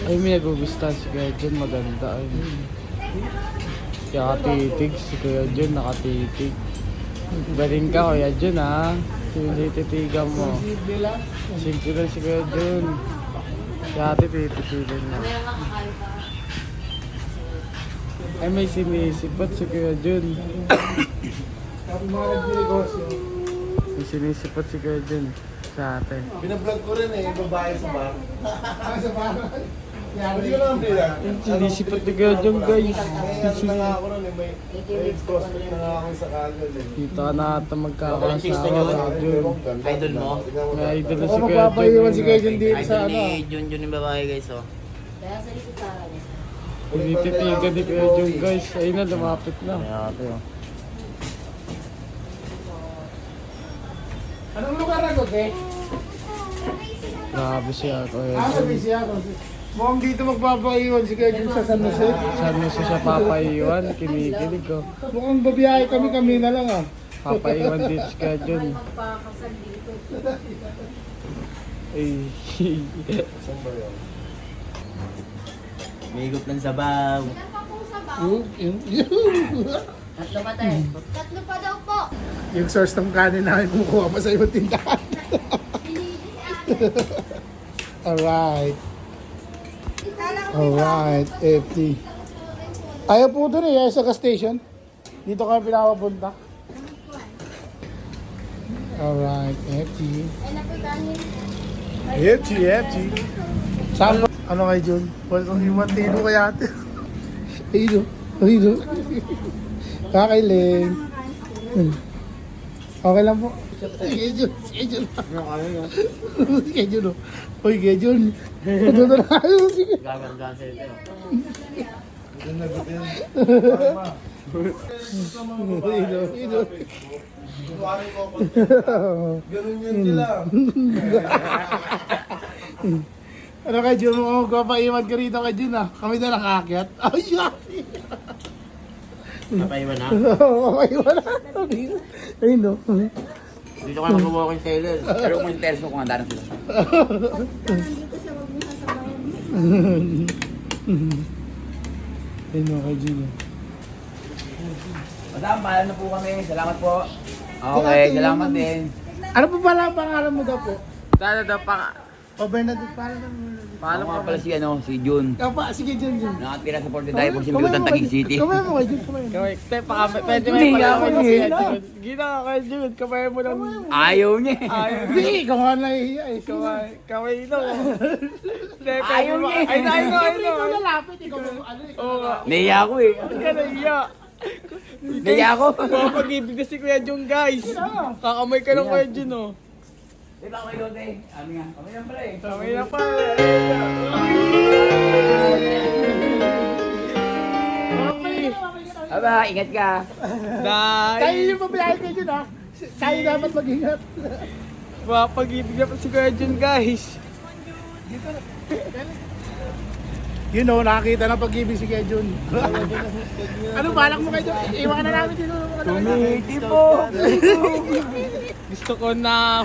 Ay, may nagugustuhan si Kuya Jun, maganda ay. Kaya nakatitig si Kuya Jun, nakatitig. Galing ka Kuya Jun ha. Sinititigan mo. Simple lang si Kuya Jun. Kaya tititigan na. Ay, may sinisipot si Kuya Jun. May sinisipot si Kuya Jun sa atin. Binablog ko rin eh, babae sa bar. Sa bar? Hindi ko lang bila. Sinisipot ni Kuya Jun guys. Ano na nga ako rin eh, may prospect na nga ako sa kalon eh. Dito ka na ata magkakasawa Kuya Jun. Idol mo? May idol na si Ako Kuya magpapaiwan si Kuya Jun. Jun dito sa Idol ano. ni Junjun yung babae guys oh. Kaya sa likutara niya. Tinititigan ni Kuya Jun guys. Ayun na, lumapit na. Kaya ate oh. Anong lugar na to, te? Grabe siya Kuya Ah, Jun. sabi siya. Mukhang dito magpapaiwan si Kuya Jun sa San Jose. Saan mo siya papaiwan? Kinikilig ko. Mukhang babiyahe kami na lang ah. Papaiwan dito si Kuya Jun. Magpakasal dito. Ay. Saan ba yun? May higop ng sabaw. Ilan pa pong sabaw? Tatlo pa tayo. Tatlo pa daw po. Yung source ng kanin namin kumukuha pa sa ibang tindahan. Alright. Alright, FT. Ayaw po doon eh, sa gas station. Dito kami pinapapunta. Alright, FT. Ay, napikanin. FT. Saan ba? Ano kay Jun? Walang himatino kaya ate. Ayun. Kakailing. Okay lang po. Kay Jun. Kay Jun. Uy, kay Jun. Doon na tayo. Sige. Gagandaan sa ito. Doon na gutin. Kuwari ko ako. Ganun yun sila. Ano kay Jun? Magpapaiwan ka rito kay Jun ah. Kami na nakaakyat. Ay, siya. Napaiwan na. Magpapaiwan na. Ayun no. Dito ka na mag-walking sailor. Pero kung interest mo kung handa na sila. Ayun no kay Jun. Madam, paalam na po kami. Salamat po. Okay, salamat din. Ano pa pala ang pangalan mo daw po? Dada daw pa. O Bernadette, paano Paano nga pala si ano, si Jun. pa? Sige, Jun. Nakatira sa 49 po si Milutan Taguig City. Kamay mo kay Jun, kamay mo. Kawai, pwede mo Hindi yung nga ako palaway si eh. Kuya Jun. Gina ka Kuya Jun. Kamay mo lang. Ayaw niya eh. Ayaw. Hindi, ikaw nga nahihiya eh. Kaway ito. Ayaw niya eh. Ay, Siyempre, ikaw lalapit, ikaw ano eh. Oo nga. Naiya ako eh. Ba't ka naiya? Naiya ako. Mapag-ibig na si Kuya Jun guys. Kakamay ka ng Kuya Jun oh. Di ba kami doon eh? Kami nga. Kami lang pala eh. Kamay na pa. Aba, ingat ka. Tayo Dahil yung pabiyahe kay Jun ha. Tayo dapat mag-ingat. mapag-ibig na pa si Kuya Jun guys. You know, nakakita na pag-ibig si kay Jun. Ano balak mo kay Jun? Iwan ka na namin dito. Tumiti po. Gusto ko na